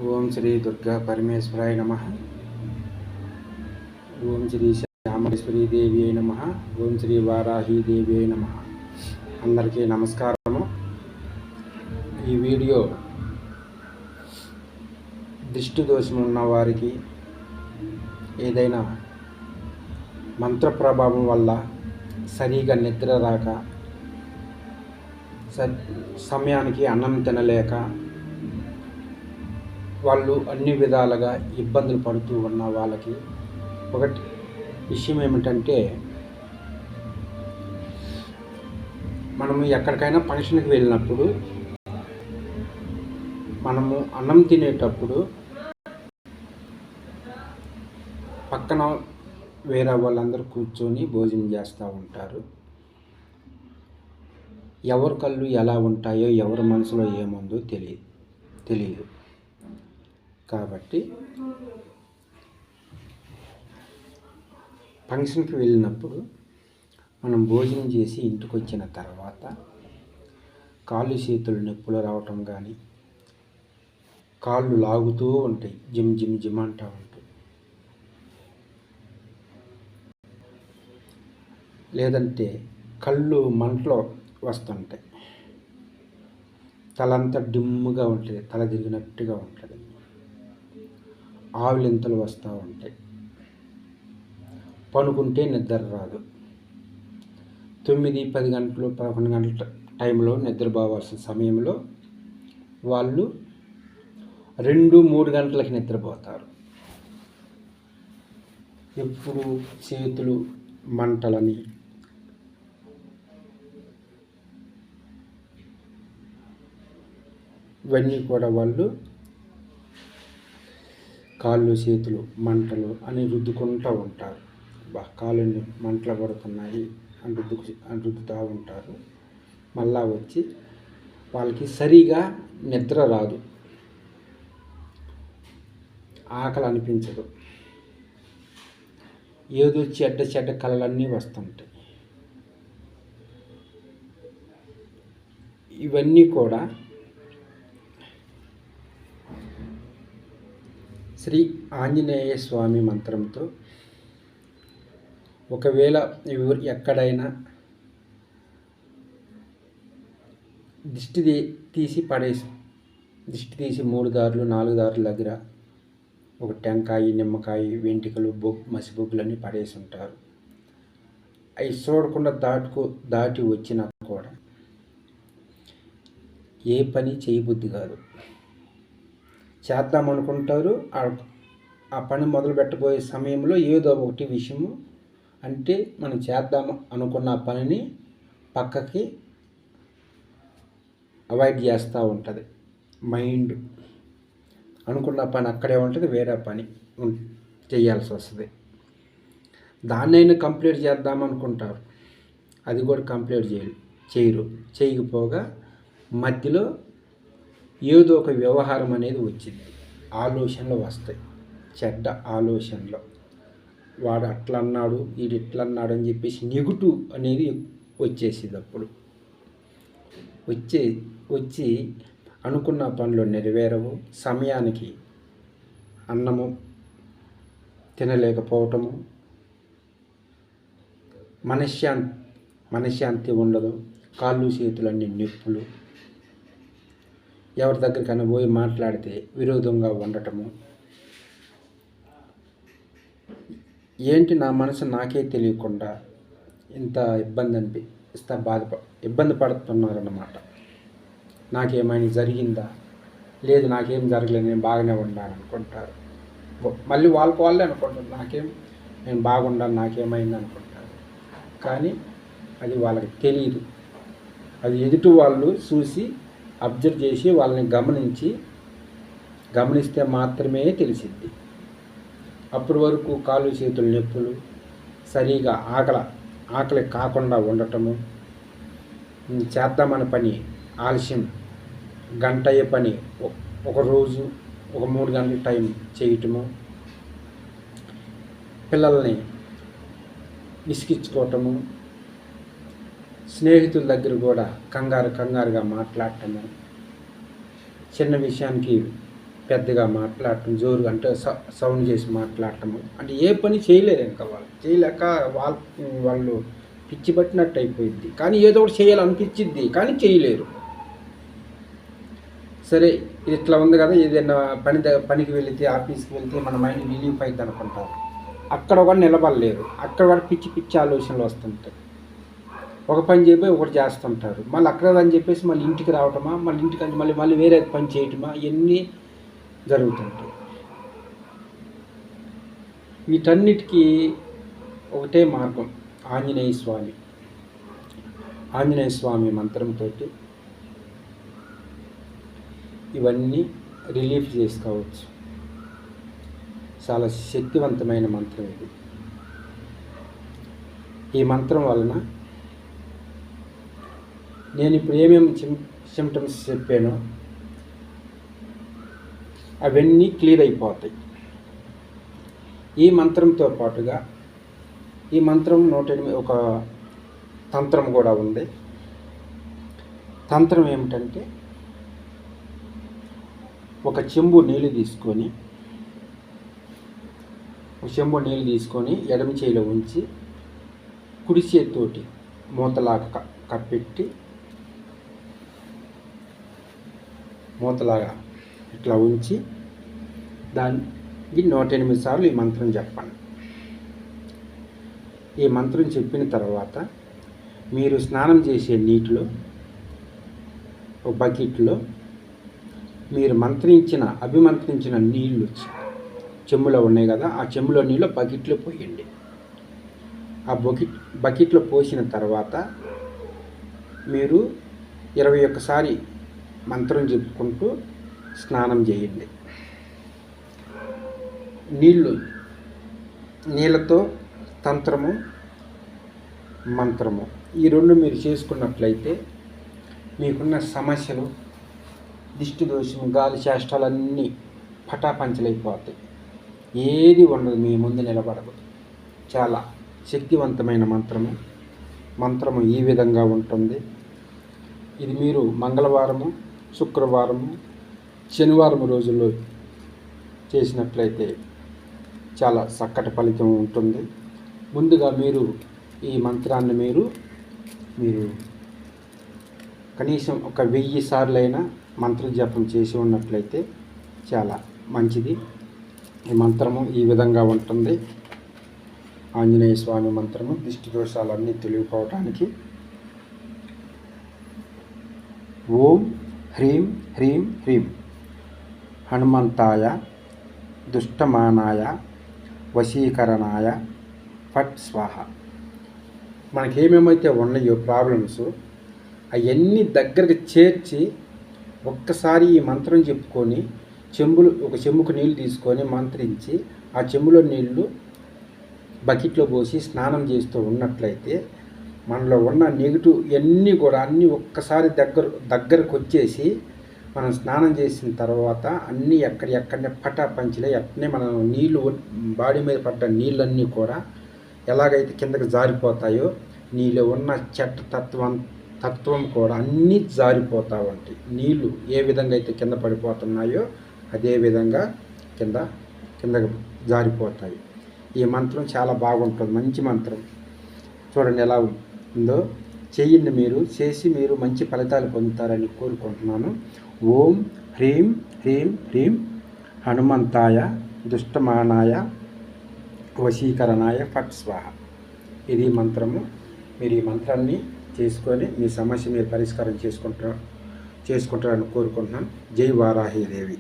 ఓం శ్రీ దుర్గా పరమేశ్వరాయ నమః. ఓం శ్రీ శ్యామేశ్వరీ దేవి అయి నమః. ఓం శ్రీ వారాహి దేవి అయి నమః. అందరికీ నమస్కారము. ఈ వీడియో దృష్టి దోషం ఉన్న వారికి, ఏదైనా మంత్ర ప్రభావం వల్ల సరిగా నిద్ర రాక, సమయానికి అన్నం తినలేక, వాళ్ళు అన్ని విధాలుగా ఇబ్బందులు పడుతూ ఉన్న వాళ్ళకి ఒకటి విషయం ఏమిటంటే, మనము ఎక్కడికైనా ఫంక్షన్కి వెళ్ళినప్పుడు మనము అన్నం తినేటప్పుడు పక్కన వేరే వాళ్ళందరూ కూర్చొని భోజనం చేస్తూ ఉంటారు. ఎవరి కళ్ళు ఎలా ఉంటాయో, ఎవరి మనసులో ఏముందో తెలియదు. కాబట్టి ఫంక్షన్కి వెళ్ళినప్పుడు మనం భోజనం చేసి ఇంటికి వచ్చిన తర్వాత కాళ్ళు చేతులు నొప్పులు రావటం కానీ, కాళ్ళు లాగుతూ ఉంటాయి, జిమ్ జిమ్ జిమ్ అంటూ ఉంటాయి. లేదంటే కళ్ళు మంటలో వస్తుంటాయి, తలంతా డిమ్ముగా ఉంటుంది, తల తిరిగినట్టుగా ఉంటుంది, ఆవులింతలు వస్తూ ఉంటాయి, పనుకుంటే నిద్ర రాదు. 9, 10 గంటలు, 11 గంటల టైంలో నిద్రపోవాల్సిన సమయంలో వాళ్ళు 2, 3 గంటలకి నిద్రపోతారు. ఎప్పుడు చేతులు మంటలని, ఇవన్నీ కూడా వాళ్ళు కాళ్ళు చేతులు మంటలు అని రుద్దుకుంటూ ఉంటారు. కాళ్ళు మంటలు పడుతున్నాయి అని రుద్దుతూ ఉంటారు. మళ్ళా వచ్చి వాళ్ళకి సరిగా నిద్ర రాదు, ఆకలి అనిపించదు, ఏదో చెడ్డ కళలన్నీ వస్తుంటాయి. ఇవన్నీ కూడా శ్రీ ఆంజనేయ స్వామి మంత్రంతో, ఒకవేళ ఎక్కడైనా దిష్టి తీసి 3 దారులు 4 దారుల దగ్గర ఒక టెంకాయ, నిమ్మకాయ, వెంట్రుకలు, మసిబొగ్గులన్నీ పడేసి ఉంటారు. అవి చూడకుండా దాటి వచ్చినా కూడా ఏ పని చేయబుద్ధి కాదు, చేద్దామనుకుంటారు. ఆ పని మొదలు పెట్టబోయే సమయంలో ఏదో ఒకటి విషయము అంటే మనం చేద్దాం అనుకున్న పనిని పక్కకి అవాయిడ్ చేస్తూ ఉంటుంది. మైండ్ అనుకున్న పని అక్కడే ఉంటుంది, వేరే పని చేయాల్సి వస్తుంది. దాన్నైనా కంప్లీట్ చేద్దామనుకుంటారు, అది కూడా కంప్లీట్ చేయకపోగా మధ్యలో ఏదో ఒక వ్యవహారం అనేది వచ్చింది, ఆలోచనలు వస్తాయి, చెడ్డ ఆలోచనలు. వాడు అట్లా అన్నాడు, వీడు ఇట్లా అన్నాడు అని చెప్పేసి నెగిటివ్ అనేది వచ్చేసింది. అప్పుడు వచ్చి అనుకున్న పనులు నెరవేరవు, సమయానికి అన్నము తినలేకపోవటము, మనశ్శాంతి ఉండదు, కాళ్ళు చేతులన్నీ నొప్పులు, ఎవరి దగ్గరికైనా పోయి మాట్లాడితే విరోధంగా ఉండటము. ఏంటి నా మనసు నాకే తెలియకుండా ఇంత ఇబ్బంది పడుతున్నారన్నమాట. నాకేమైనా జరిగిందా? లేదు, నాకేం జరగలేదు, నేను బాగానే ఉన్నాను అనుకుంటారు. మళ్ళీ వాళ్ళే అనుకుంటారు, నేను బాగుండాను, నాకేమైంది అనుకుంటారు. కానీ అది వాళ్ళకి తెలియదు. అది ఎదుటి వాళ్ళు చూసి అబ్జర్వ్ చేసి వాళ్ళని గమనిస్తే మాత్రమే తెలిసిద్ది. అప్పటి వరకు కాళ్ళు చేతులు నొప్పులు, సరిగా ఆకలి కాకుండా ఉండటము, చేద్దామని పని ఆలస్యం, గంట అయ్యే పని ఒకరోజు 3 గంటల టైం చేయటము, పిల్లల్ని విసిగించుకోవటము, స్నేహితుల దగ్గర కూడా కంగారుగా మాట్లాడటము, చిన్న విషయానికి పెద్దగా మాట్లాడటం, జోరుగా అంటే సౌండ్ చేసి మాట్లాడటము, అంటే ఏ పని చేయలేరు ఇంకా వాళ్ళు. చేయలేక వాళ్ళు పిచ్చి పట్టినట్టు అయిపోయింది. కానీ ఏదో ఒకటి చేయాలనిపించిద్ది, కానీ చేయలేరు. సరే ఇట్లా ఉంది కదా, ఏదైనా పనికి వెళితే, ఆఫీస్కి వెళ్తే మన మైండ్ రిలీఫ్ అవుతుంది అనుకుంటారు. అక్కడ కూడా నిలబడలేరు. అక్కడ కూడా పిచ్చి పిచ్చి ఆలోచనలు వస్తుంటాయి. ఒక పని చెప్పి ఒకటి చేస్తుంటారు. మళ్ళీ అక్కడ అని చెప్పేసి మళ్ళీ ఇంటికి రావటమా, మళ్ళీ ఇంటికి మళ్ళీ వేరే పని చేయటమా, ఇవన్నీ జరుగుతుంటాయి. వీటన్నిటికీ ఒకటే మార్గం, ఆంజనేయ స్వామి. ఆంజనేయ స్వామి మంత్రంతో ఇవన్నీ రిలీఫ్ చేసుకోవచ్చు. చాలా శక్తివంతమైన మంత్రం ఇది. ఈ మంత్రం వలన నేను ఇప్పుడు ఏమేమి సిమ్టమ్స్ చెప్పానో అవన్నీ క్లియర్ అయిపోతాయి. ఈ మంత్రంతో పాటుగా ఈ మంత్రం 108 ఒక తంత్రం కూడా ఉంది. తంత్రం ఏమిటంటే, ఒక చెంబు నీళ్ళు తీసుకొని ఎడమ చేయిలో ఉంచి కుడి చేతితోటి మూతలాగా కప్పెట్టి, మూతలాగా ఇట్లా ఉంచి దాన్ని 108 సార్లు ఈ మంత్రం చెప్పండి. ఈ మంత్రం చెప్పిన తర్వాత మీరు స్నానం చేసే నీటిలో, ఒక బకెట్లో మీరు అభిమంత్రించిన నీళ్ళు చెంబులో ఉన్నాయి కదా, ఆ చెంబులో నీళ్ళు బకెట్లో పోయండి. ఆ బకెట్లో పోసిన తర్వాత మీరు 21 సారి మంత్రం చెప్పుకుంటూ స్నానం చేయండి. నీళ్ళతో తంత్రము, మంత్రము ఈ రెండు మీరు చేసుకున్నట్లయితే మీకున్న సమస్యలు, దిష్టి దోషం, గాలి చేష్టాలన్నీ పటాపంచలైపోతాయి. ఏది ఉండదు, మీ ముందు నిలబడదు. చాలా శక్తివంతమైన మంత్రము ఈ విధంగా ఉంటుంది. ఇది మీరు మంగళవారము, శుక్రవారము, శనివారం రోజుల్లో చేసినట్లయితే చాలా చక్కటి ఫలితం ఉంటుంది. ముందుగా మీరు ఈ మంత్రాన్ని మీరు కనీసం ఒక 1000 సార్లైనా మంత్ర జపం చేసి ఉన్నట్లయితే చాలా మంచిది. ఈ మంత్రము ఈ విధంగా ఉంటుంది. ఆంజనేయ స్వామి మంత్రము దిష్టి దోషాలన్నీ తొలగిపోవటానికి. ఓం హ్రీం హ్రీం హ్రీం హనుమంతాయ దుష్టమానాయ వశీకరణాయ ఫట్ స్వాహ. మనకేమేమైతే ఉన్నాయో ప్రాబ్లమ్స్ అవన్నీ దగ్గరకు చేర్చి ఒక్కసారి ఈ మంత్రం చెప్పుకొని ఒక చెంబుకు నీళ్ళు తీసుకొని మంత్రించి ఆ చెంబులో నీళ్లు బకెట్లో పోసి స్నానం చేస్తూ ఉన్నట్లయితే మనలో ఉన్న నెగిటివ్ ఇవన్నీ కూడా అన్నీ ఒక్కసారి దగ్గరకు వచ్చేసి మనం స్నానం చేసిన తర్వాత అన్నీ ఎక్కడనే పటాపంచలే అట్నే మనం నీళ్ళు బాడీ మీద పడ్డ నీళ్ళన్నీ కూడా ఎలాగైతే కిందకి జారిపోతాయో నీలో ఉన్న చెట్ట తత్వం కూడా అన్నీ జారిపోతూ ఉంటాయి. నీళ్ళు ఏ విధంగా అయితే కింద పడిపోతున్నాయో అదే విధంగా కిందకి జారిపోతాయి. ఈ మంత్రం చాలా బాగుంటుంది, మంచి మంత్రం. చూడండి ఎలా ఉందో, చేయండి. మీరు మంచి ఫలితాలు పొందుతారని కోరుకుంటున్నాను. ఓం హ్రీం హ్రీం హ్రీం హనుమంతాయ దుష్టమానాయ వశీకరణాయ ఫట్ స్వాహ. ఇది మంత్రము. మీరు ఈ మంత్రాన్ని చేసుకొని మీ సమస్య మీరు పరిష్కారం చేసుకుంటారని కోరుకుంటున్నాను. జై వారాహి దేవి.